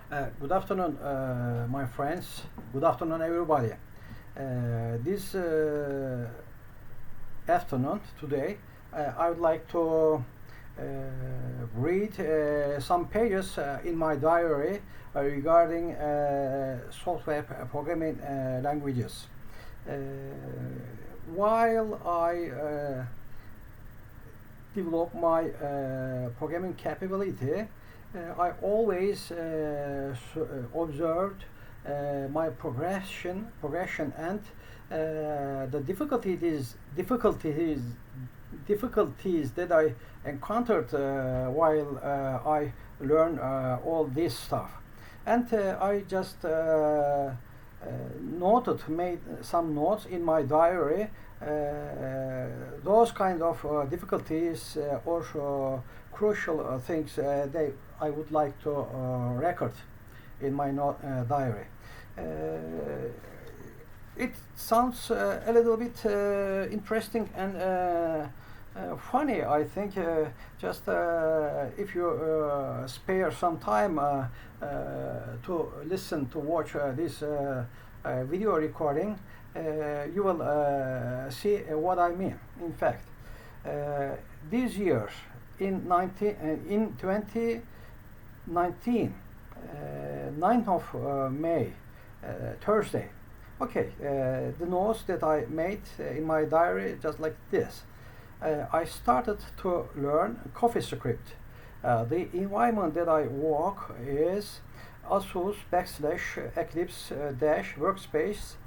Good afternoon, my friends. Good afternoon, everybody. This afternoon, today, I would like to read some pages in my diary regarding software programming languages. Uh, while I develop my programming capability, I always observed my progression and the difficulties that I encountered while I learn all this stuff. And I just made some notes in my diary. Those kind of difficulties or crucial things I would like to record in my diary. It sounds a little bit interesting and funny, I think. Just if you spare some time to listen to watch this video recording, you will see what I mean. In fact, these years in 2019, 9th of May, Thursday. Okay, the notes that I made in my diary just like this. I started to learn CoffeeScript. The environment that I work is ASUS /Eclipse workspace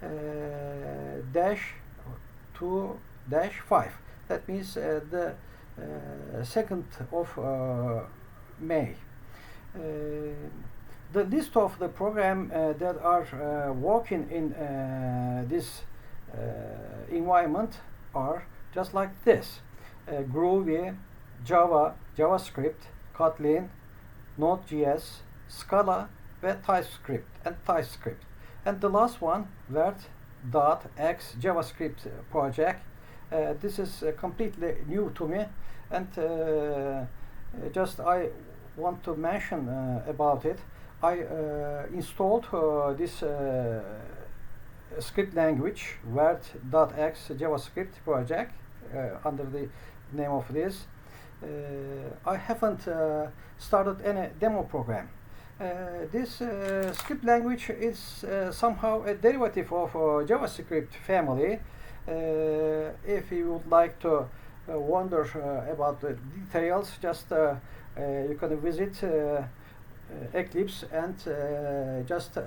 -2-5. That means the 2nd of May. The list of the program that are working in this environment are just like this: Groovy, Java, JavaScript, Kotlin, Node.js, Scala, TypeScript. And the last one, Vert.x JavaScript project. This is completely new to me, and just I want to mention about it. I installed this script language, Vert.x JavaScript project, under the name of this. I haven't started any demo program. This script language is somehow a derivative of JavaScript family. If you would like to wonder about the details, just you can visit Eclipse and just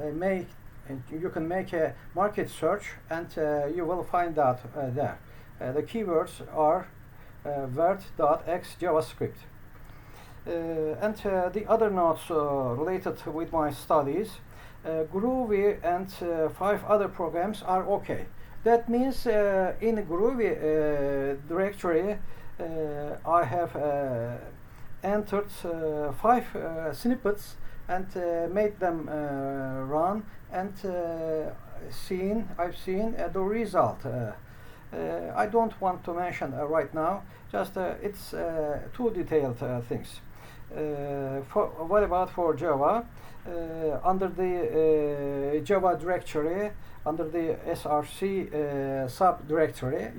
you can make a market search, and you will find out there. The keywords are Vert.x JavaScript. And the other notes related with my studies, Groovy and 5 other programs are okay. That means in the Groovy directory I have entered 5 snippets and made them run, and I've seen the result. I don't want to mention right now, just it's too detailed things. What about for Java? Under the Java directory, under the src subdirectory,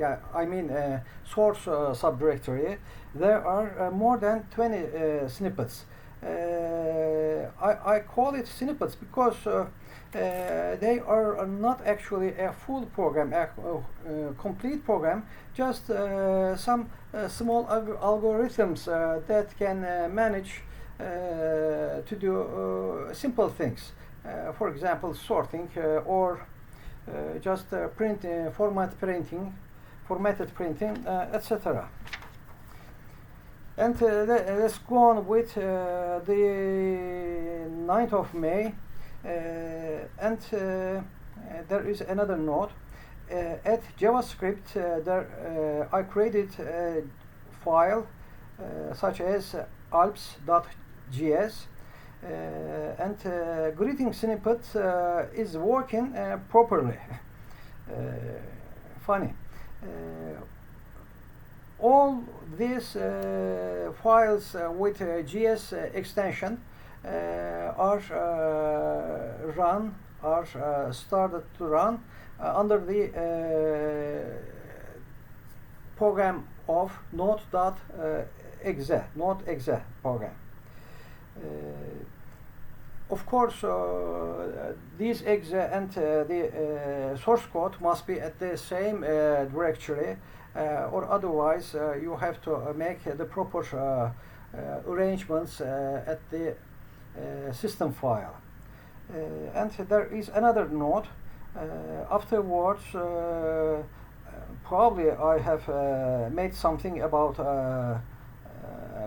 source subdirectory, there are more than 20 snippets. I call it snippets because they are not actually a full program, a complete program, just some small algorithms that can manage to do simple things. For example, sorting or just formatted printing, etc. And let's go on with the 9th of May. And there is another note. At JavaScript, I created a file such as alps.js, and greeting snippet is working properly. Funny. All these files with JS extension are started to run under the program of Node.exe program. Of course, these exe and the source code must be at the same directory, or otherwise you have to make the proper arrangements at the system file. And there is another node. Afterwards, probably I have made something about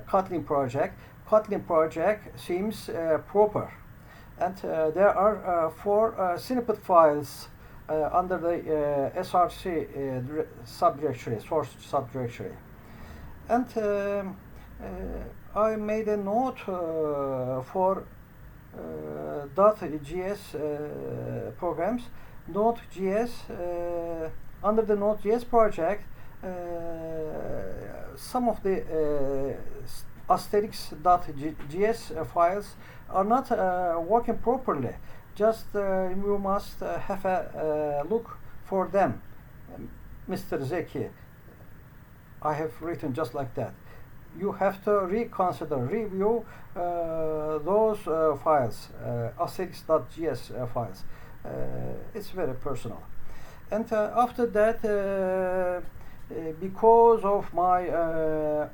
Kotlin project. Kotlin project seems proper, and there are 4 snippet files under the src subdirectory, source subdirectory. And I made a note for .js programs. Node.js, under the Node.js project, some of the asterisk.js files are not working properly. Just you must have a look for them. Mr. Zeki, I have written just like that. You have to review those files, asterisk.js files. It's very personal. And after that, because of my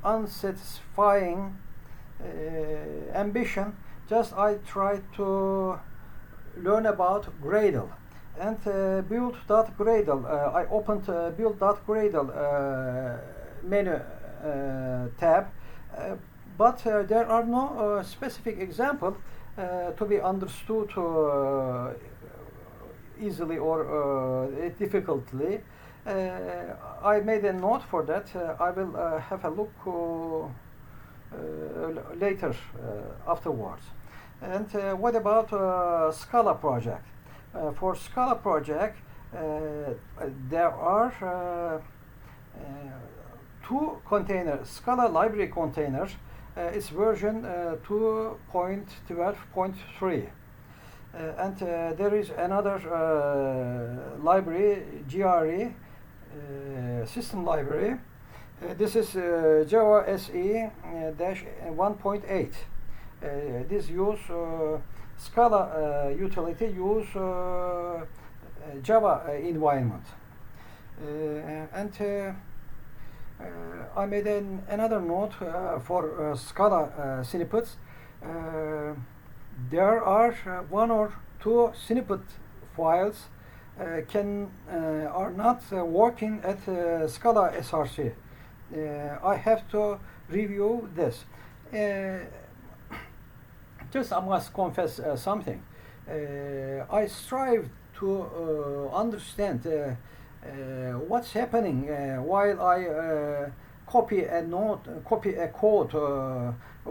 unsatisfying ambition, just I tried to learn about Gradle and build.gradle. I opened build.gradle menu tab, but there are no specific examples to be understood easily or difficultly. I made a note for that. I will have a look later afterwards. And what about Scala project? For Scala project, there are 2 containers, Scala library containers. It's version 2.12.3. And there is another library, GRE, system library. This is Java SE -1.8. This use Scala utility use Java environment. And I made another note for Scala snippets. There are 1 or 2 snippet files are not working at Scala src. I have to review this. Just I must confess something. I strive to understand what's happening while I copy a code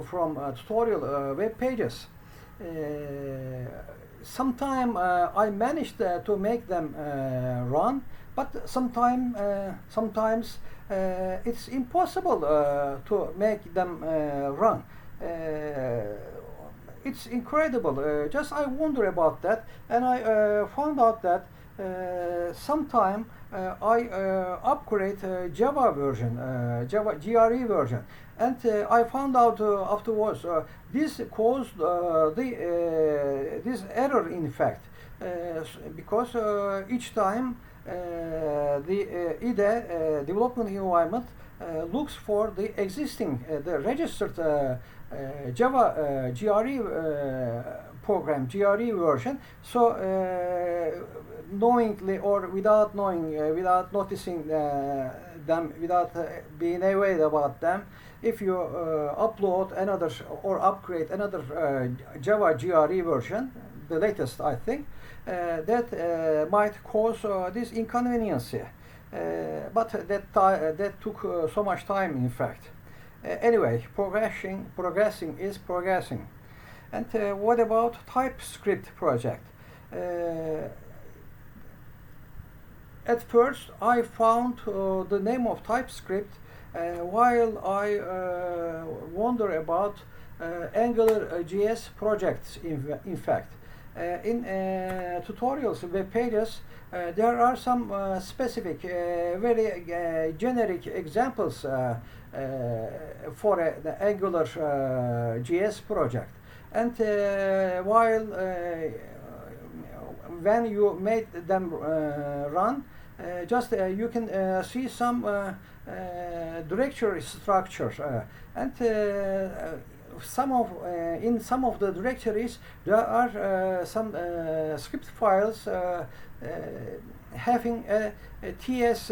from tutorial web pages. Sometimes I managed to make them run, but sometimes it's impossible to make them run. It's incredible. Just I wonder about that, and I found out that sometime I upgrade Java version, Java GRE version, and I found out afterwards this caused this error in fact, because each time the IDE development environment looks for the existing the registered Java GRE program, GRE version. So knowingly or without knowing, without noticing them, without being aware about them, if you upload another or upgrade another Java GRE version, the latest I think, that might cause this inconvenience. But that took so much time in fact. Anyway, progressing is progressing. And what about TypeScript project? At first I found the name of TypeScript while I wonder about Angular.js projects. In fact, in tutorials, web pages, there are some specific, very generic examples for the Angular JS project. And while when you made them run, just you can see some directory structures, and some of in some of the directories there are some script files having a TS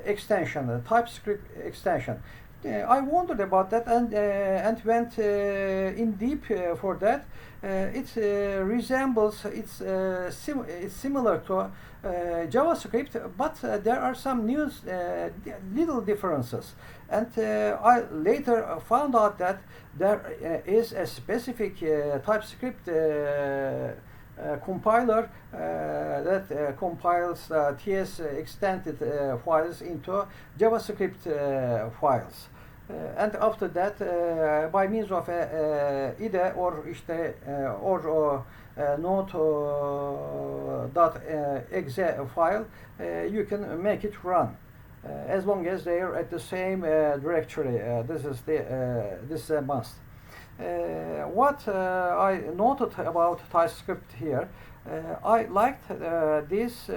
extension, a TypeScript extension. I wondered about that and went in deep for that. It resembles, it's similar to JavaScript, but there are some little differences. And I later found out that there is a specific TypeScript compiler that compiles TS extended files into JavaScript files. And after that, by means of IDE or Node.exe file, you can make it run. As long as they are at the same directory. This is a must. What I noted about TypeScript here, I liked this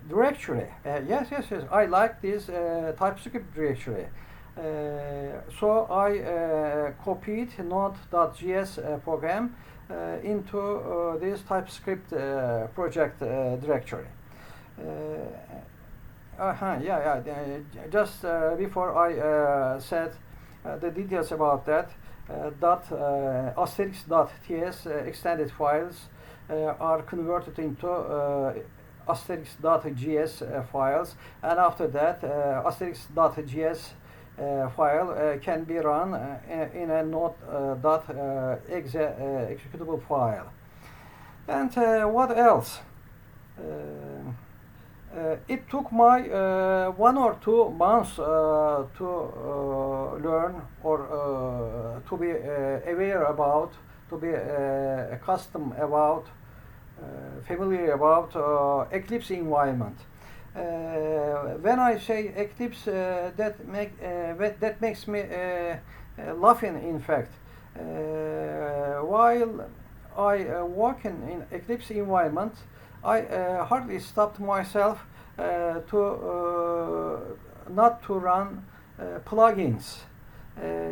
directory. Yes, I like this TypeScript directory. So I copied Node.js program into this TypeScript project directory. Just before I said the details about that, asterisk.ts extended files are converted into asterisk.js files, and after that asterisk.js file can be run in a Node.exe executable file. And what else? It took my 1 or 2 months to learn or to be aware about, to be accustomed about, familiar about Eclipse environment. When I say Eclipse, that makes me laughing. In fact, while I work in Eclipse environment, I hardly stopped myself to not to run plugins.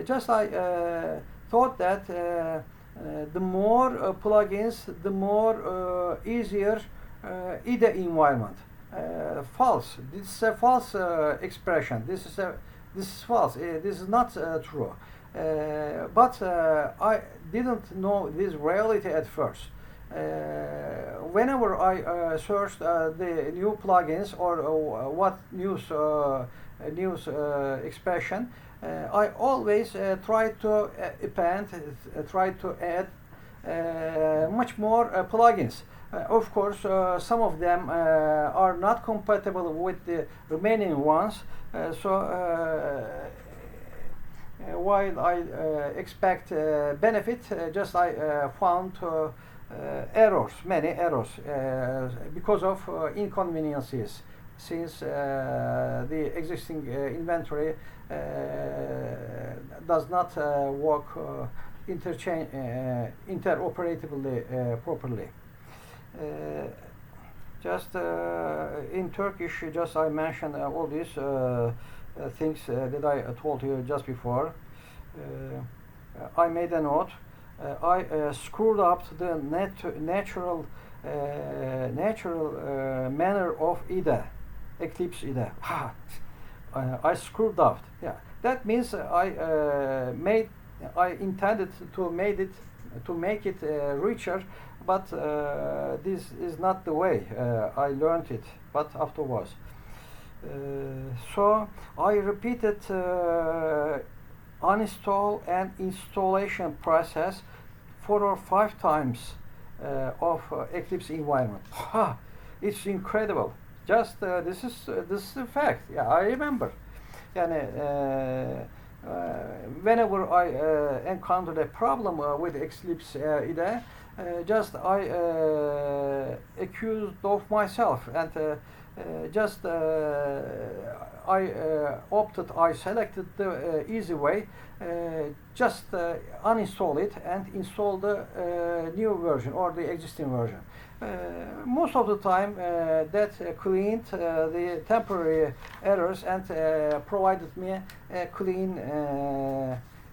Just I thought that the more plugins, the more easier IDE environment. False. This is a false expression. This is false. This is not true. But I didn't know this reality at first. Whenever I searched the new plugins or what news expression, I always try to append, try to add much more plugins. Of course, some of them are not compatible with the remaining ones. While I expect benefit, just I found errors, many errors, because of inconveniences, since the existing inventory does not work interoperatively properly. Just in Turkish, just I mentioned all these things that I told you just before. I made a note. I screwed up the natural manner of IDE, Eclipse IDE. I screwed up. Yeah, that means I intended to make it richer, but this is not the way. I learned it, but afterwards. So I repeated uninstall and installation process 4 or 5 times of Eclipse environment. It's incredible. Just this is a fact. Yeah, I remember. Yani whenever I encountered a problem with Eclipse IDE, just I accused of myself, and just I selected the easy way, just uninstall it and install the new version or the existing version. Most of the time that cleaned the temporary errors and provided me a clean,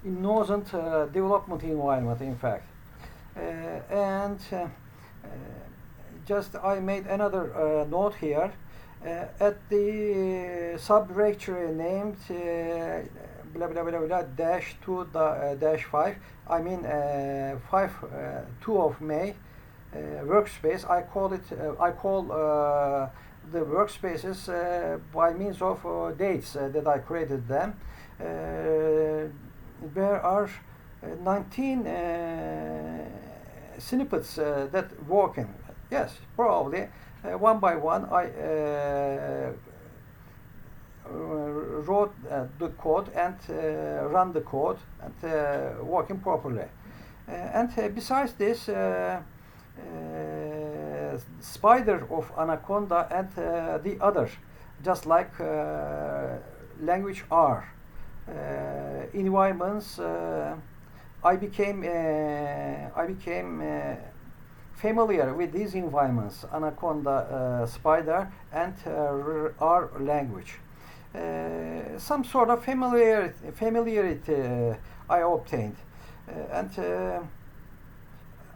innocent development environment, in fact. Just I made another note here at the subdirectory named blah blah blah blah dash 2 dash 5. I mean 2 of May workspace. I call the workspaces by means of dates that I created them. There are 19 snippets that working. Yes, probably one by one I wrote the code and run the code and working properly. And besides this, spider of Anaconda and the other, just like language R environments, I became familiar with these environments, Anaconda, Spider, and R language. Some sort of familiarity I obtained, and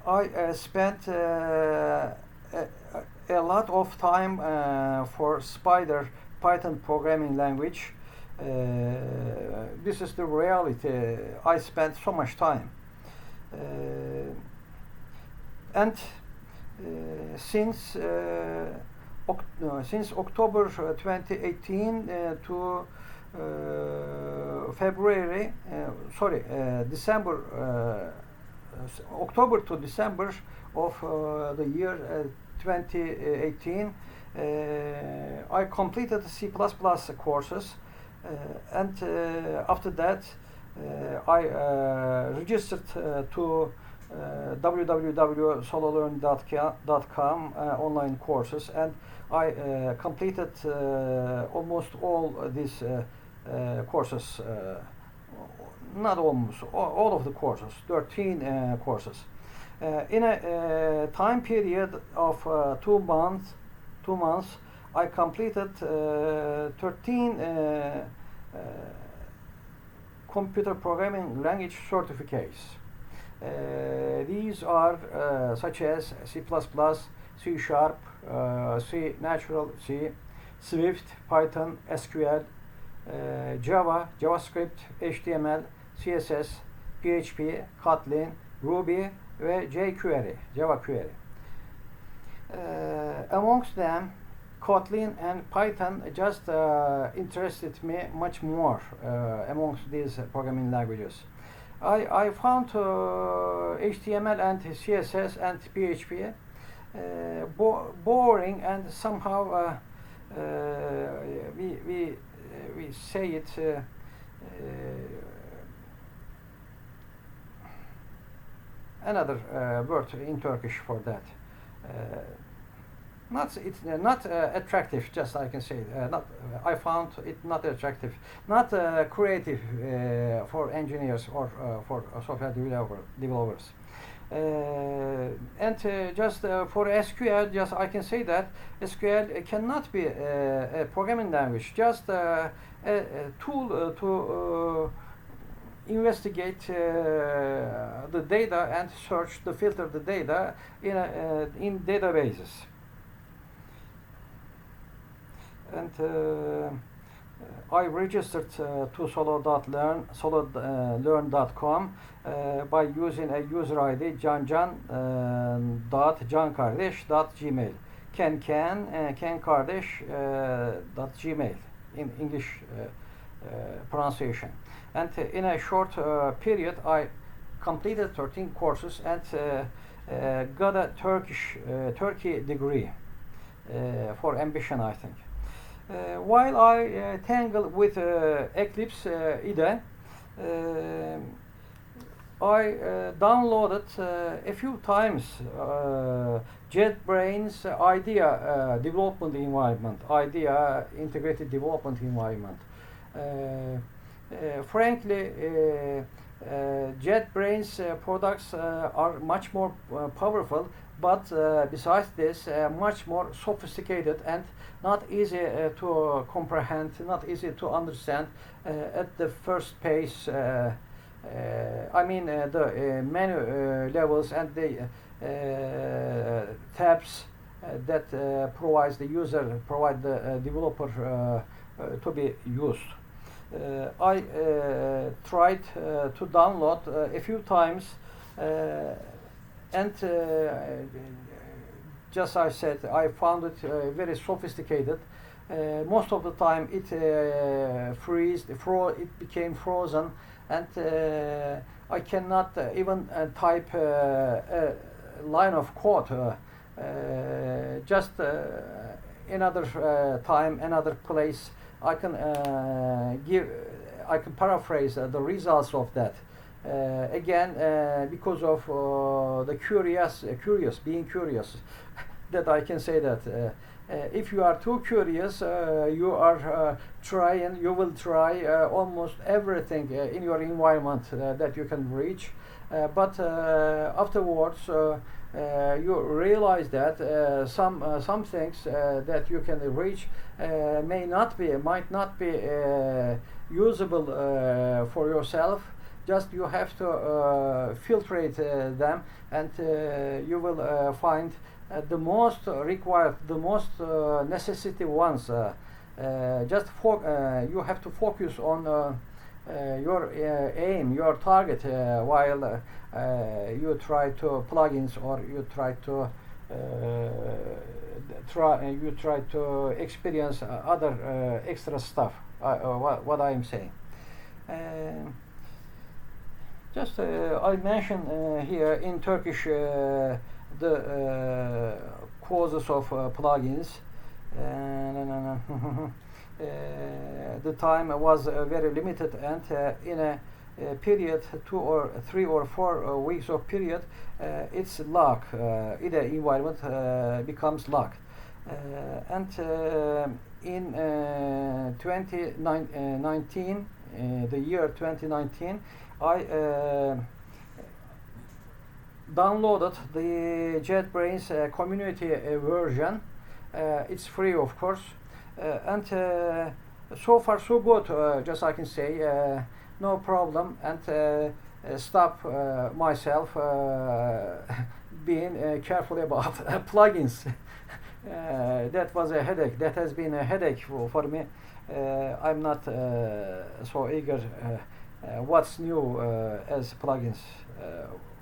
I spent a lot of time for Spider Python programming language. This is the reality. I spent so much time. And since October 2018 to December, October to December of the year 2018, I completed C++ courses, and after that I registered to www.sololearn.com online courses, and I completed almost all these courses, not almost, all of the courses, 13 courses. In a time period of 2 months, I completed 13 computer programming language certificates. These are such as C++, C#, C Natural, C, Swift, Python, SQL, Java, JavaScript, HTML, CSS, PHP, Kotlin, Ruby ve jQuery, Java Query. Amongst them, Kotlin and Python just interested me much more amongst these programming languages. I found HTML and CSS and PHP boring, and somehow we say it another word in Turkish for that. It's not attractive. Just I can say I found it not attractive, not creative for engineers or for software developers. And just for SQL, just I can say that SQL cannot be a programming language, just a tool to investigate the data and filter the data in databases. And I registered to sololearn.com by using a user ID janjan.jankardesh.gmail, kenkardesh.gmail in English pronunciation. And in a short period, I completed 13 courses and got a Turkey degree for ambition, I think. While I tangle with Eclipse IDE, I downloaded a few times JetBrains IDEA development environment, IDEA integrated development environment. Frankly, JetBrains products are much more powerful, but besides this, much more sophisticated and not easy to comprehend, not easy to understand at the first pace. I mean the menu levels and the tabs that provides the user, provide the developer to be used. I tried to download a few times and just I said, I found it very sophisticated. Most of the time it it became frozen, and I cannot even type a line of code. Just another time, another place, I can I can paraphrase the results of that. Again, because of being curious, that I can say that if you are too curious, you will try almost everything in your environment that you can reach, but afterwards you realize that some things that you can reach might not be usable for yourself. Just you have to filtrate them, and you will find the most required, the most necessity ones. You have to focus on your aim, your target, while you try to plugins, or you try to experience other extra stuff. What I am saying. I mentioned here in Turkish the causes of plugins. The time was very limited, and in a period 2 or 3 or 4 weeks of period, it's locked. The environment becomes locked. And in 2019, the year 2019, I downloaded the JetBrains community version. It's free, of course, and so far so good. Just I can say, no problem, and stop myself being careful about plugins. That was a headache. That has been a headache for me. I'm not so eager. What's new as plugins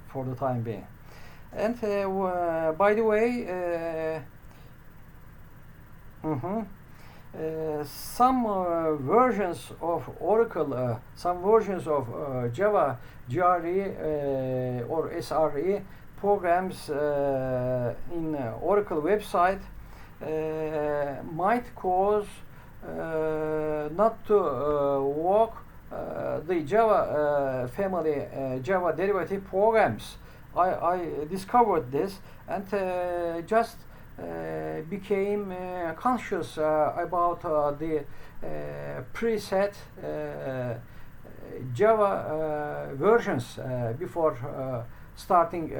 for the time being. And by the way, some versions of Oracle, some versions of Java, GRE or SRE programs in Oracle website might cause not to work the Java family, Java derivative programs. I discovered this, and just became conscious about the preset Java versions before starting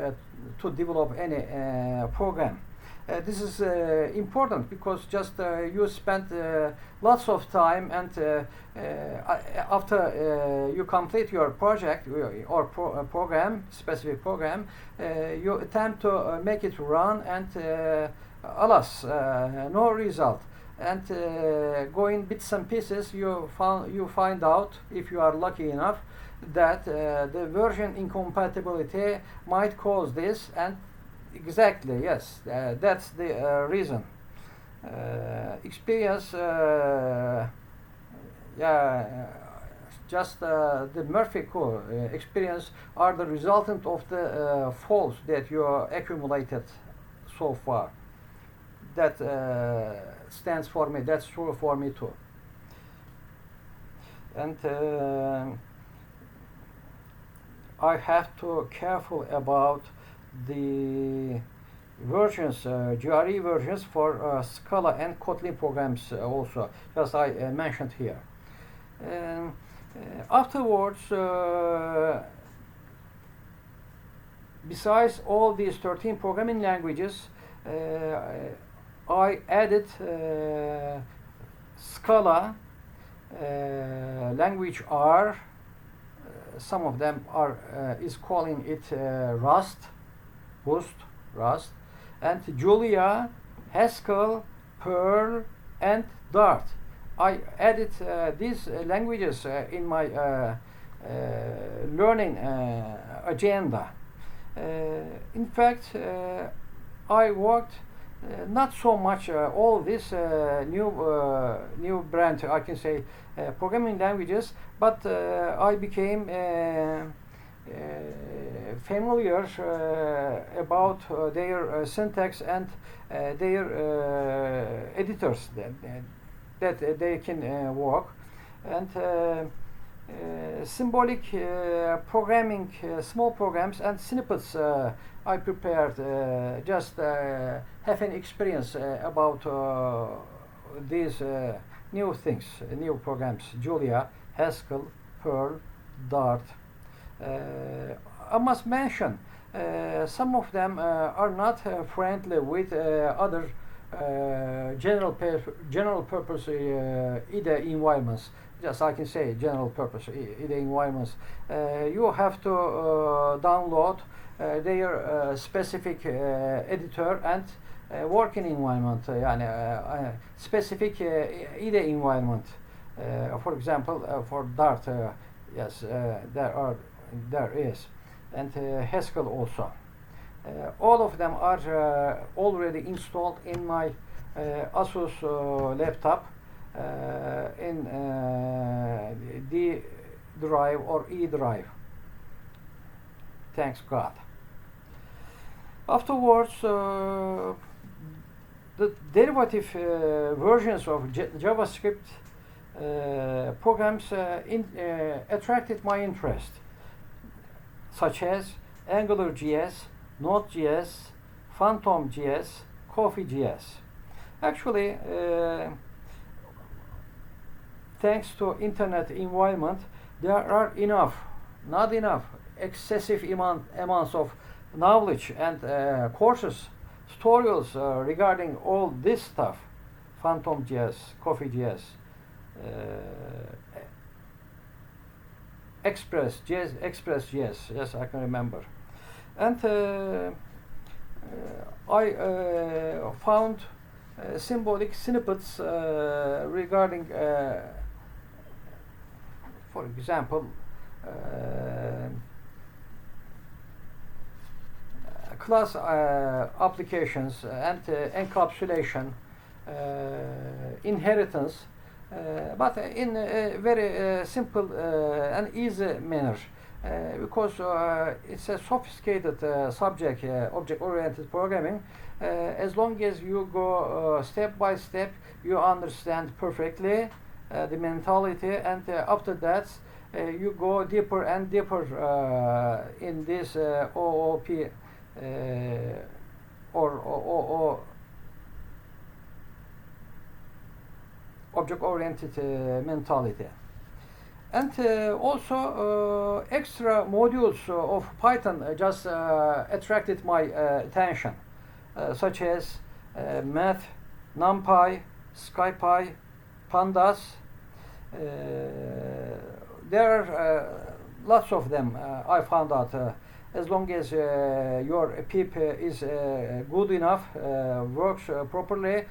to develop any program. This is important because just you spend lots of time, and after you complete your project or program, specific program, you attempt to make it run, and alas, no result. And going bits and pieces, you find out, if you are lucky enough, that the version incompatibility might cause this, and exactly, yes, that's the reason. Experience, just the Murphy code experience are the resultant of the faults that you accumulated so far. That stands for me. That's true for me too. And I have to careful about the versions, GRE versions for Scala and Kotlin programs also, as I mentioned here. Afterwards, besides all these 13 programming languages, I added Scala, language R. Some of them are is calling it Rust, Rust, and Julia, Haskell, Perl, and Dart. I added these languages in my learning agenda. In fact, I worked not so much all this new brand, I can say, programming languages, but I became familiar about their syntax and their editors that they can work, and symbolic programming, small programs and snippets I prepared, just have an experience about these new things, new programs: Julia, Haskell, Perl, Dart. I must mention some of them are not friendly with other general purpose IDE environments. Just I can say general purpose IDE environments. You have to download their specific editor and working environment, specific IDE environment. For example, for Dart, yes, there is, and Haskell also. All of them are already installed in my Asus laptop in D drive or E drive. Thanks God. Afterwards, the derivative versions of JavaScript programs attracted my interest, such as AngularJS, Node.js, Phantom.js, Coffee.js. Actually, thanks to internet environment, there are not enough, excessive amounts of knowledge and courses, tutorials regarding all this stuff: Phantom.js, Coffee.js, Express.js, yes, I can remember. And I found symbolic snippets regarding, for example, class applications and encapsulation, inheritance, but in a very simple and easy manner, because it's a sophisticated subject, object-oriented programming. As long as you go step by step, you understand perfectly the mentality, and after that you go deeper and deeper in this OOP or object-oriented mentality. And also extra modules of Python just attracted my attention, such as math, NumPy, SciPy, Pandas. There are lots of them. I found out as long as your pip is good enough, works properly,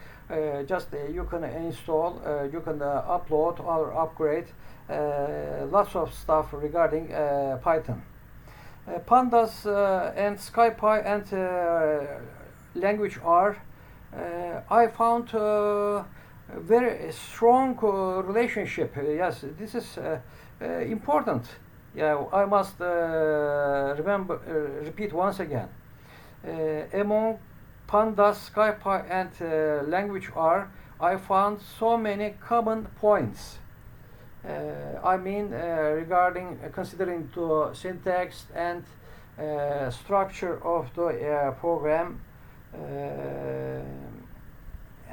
just you can install, you can upload or upgrade lots of stuff regarding Python. Pandas and SciPy and language R, I found very strong relationship. Yes, this is important. Yeah, I must repeat once again. Among Pandas, SciPy, and language R, I found so many common points. I mean regarding considering the syntax and structure of the program,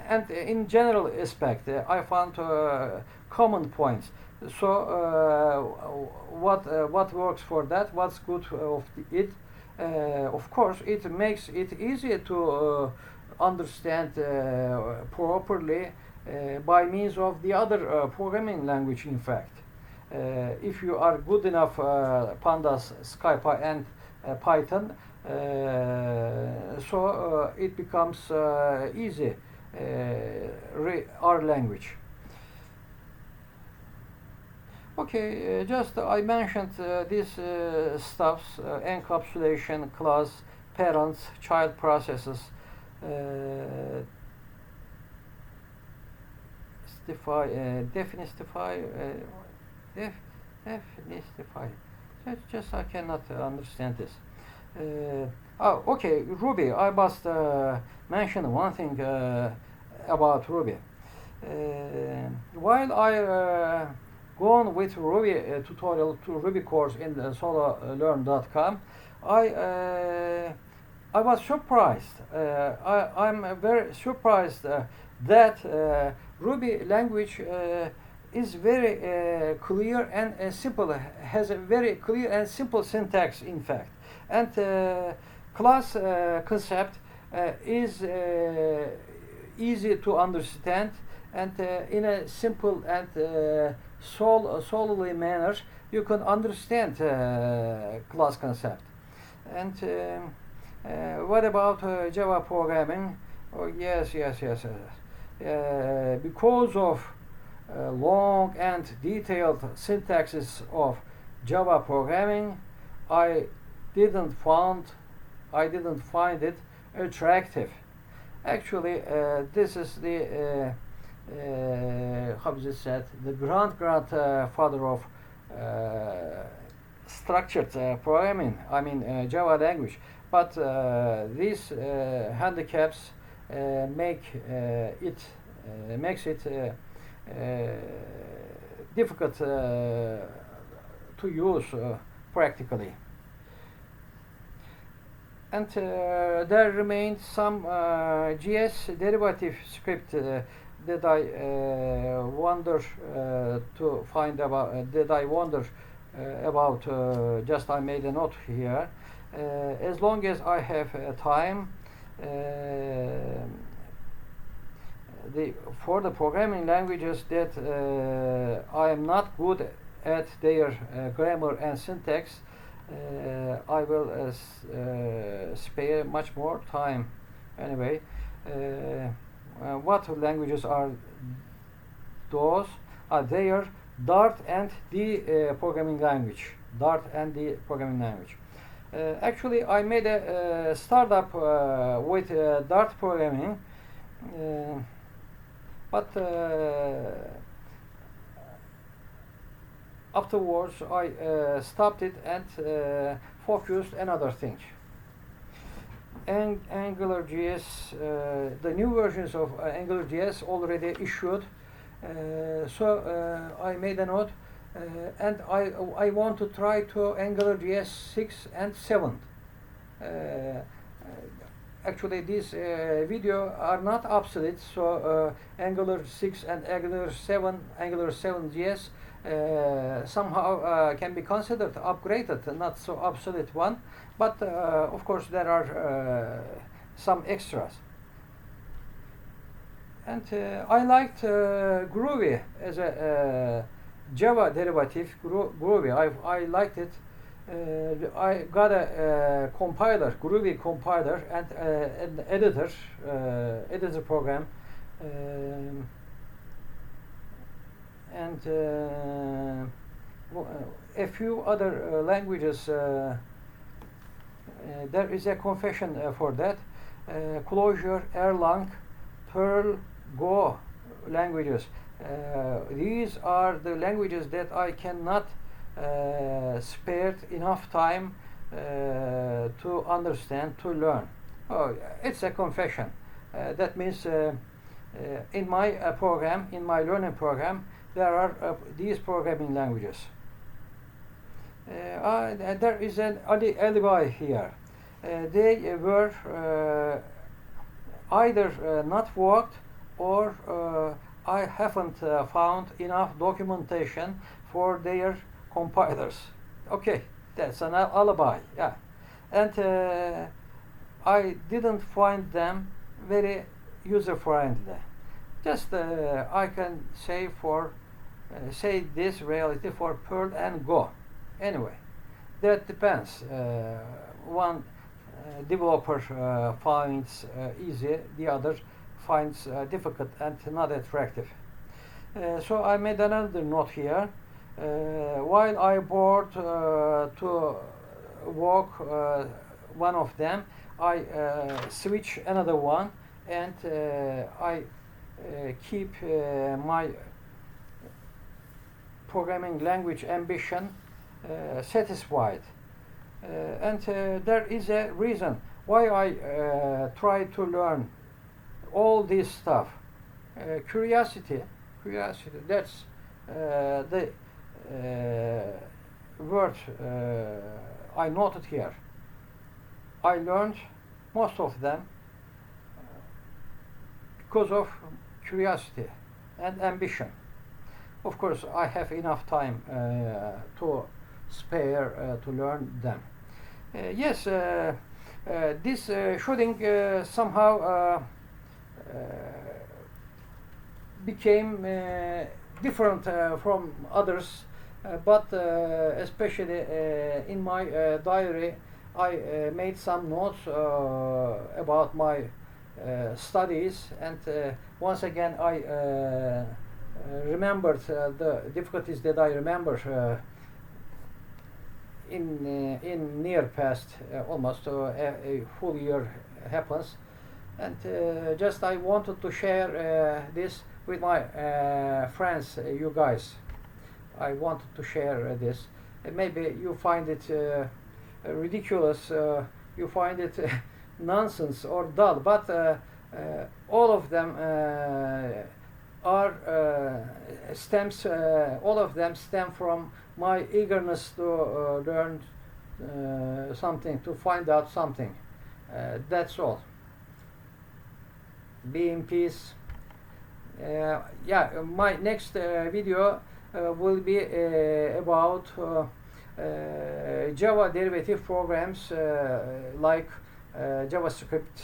and in general aspect I found common points. So what works for that, what's good of it. Of course it makes it easier to understand properly by means of the other programming language. In fact, if you are good enough pandas, scipy and python, so it becomes easy our language. Okay, just I mentioned these stuffs: encapsulation, class, parents, child processes, definistify, definistify. Just I cannot understand this. Oh, okay, Ruby. I must mention one thing about Ruby. While I go on with Ruby tutorial to Ruby course in sololearn.com, I was surprised. I'm very surprised that Ruby language is very clear and simple, has a very clear and simple syntax, in fact. And class concept is easy to understand, and in a simple and solely manner you can understand class concept. And what about Java programming? Oh, yes. Because of long and detailed syntaxes of Java programming, I didn't find it attractive. Actually, this is the how is it said, the grandfather of structured programming. I mean Java language. But these handicaps makes it difficult to use practically. And there remains some JS derivative script that I wonder to find about. That I wonder about. Just I made a note here. As long as I have time, for the programming languages that I am not good at their grammar and syntax, I will spare much more time. Anyway, what languages are those? They are Dart and the programming language. Actually, I made a startup with Dart programming, but afterwards I stopped it and focused another thing. AngularJS, the new versions of AngularJS already issued, so I made a note, and I want to try to AngularJS 6 and 7. Actually, these video are not obsolete, so Angular 6 and Angular 7JS somehow can be considered upgraded, not so obsolete one, but of course there are some extras. And I liked Groovy as a Java derivative. Groovy, I liked it. I got a compiler, Groovy compiler, and an editor program, and a few other languages. There is a confession for that. Clojure, Erlang, Perl, Go languages. These are the languages that I cannot spared enough time to understand, to learn. Oh, it's a confession. That means in my program, in my learning program, there are these programming languages. There is an alibi here. They were either not worked, or I haven't found enough documentation for their compilers. Okay, that's an alibi. Yeah, and I didn't find them very user friendly. Just I can say say this reality for Perl and Go. Anyway, that depends. One developer finds easy, the other finds difficult and not attractive. So I made another note here. While I board to work one of them, I switch another one, and I keep my programming language ambition satisfied. And there is a reason why I try to learn all this stuff. Curiosity, that's the word I noted here. I learned most of them because of curiosity and ambition. Of course, I have enough time to spare to learn them. Yes, this shouldn't somehow became different from others, but especially in my diary, I made some notes about my studies, and once again I remembered the difficulties that I remember in near past, almost a full year happens, and just I wanted to share this with my friends, you guys. I wanted to share this. Maybe you find it ridiculous, you find it nonsense or dull, but all of them all of them stem from my eagerness to learn something, to find out something. That's all. Be in peace. Yeah, my next video will be about Java derivative programs like JavaScript,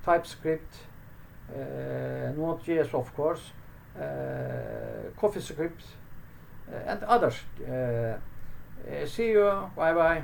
TypeScript, Node.js, of course, Coffee script, and others. See you. Bye bye.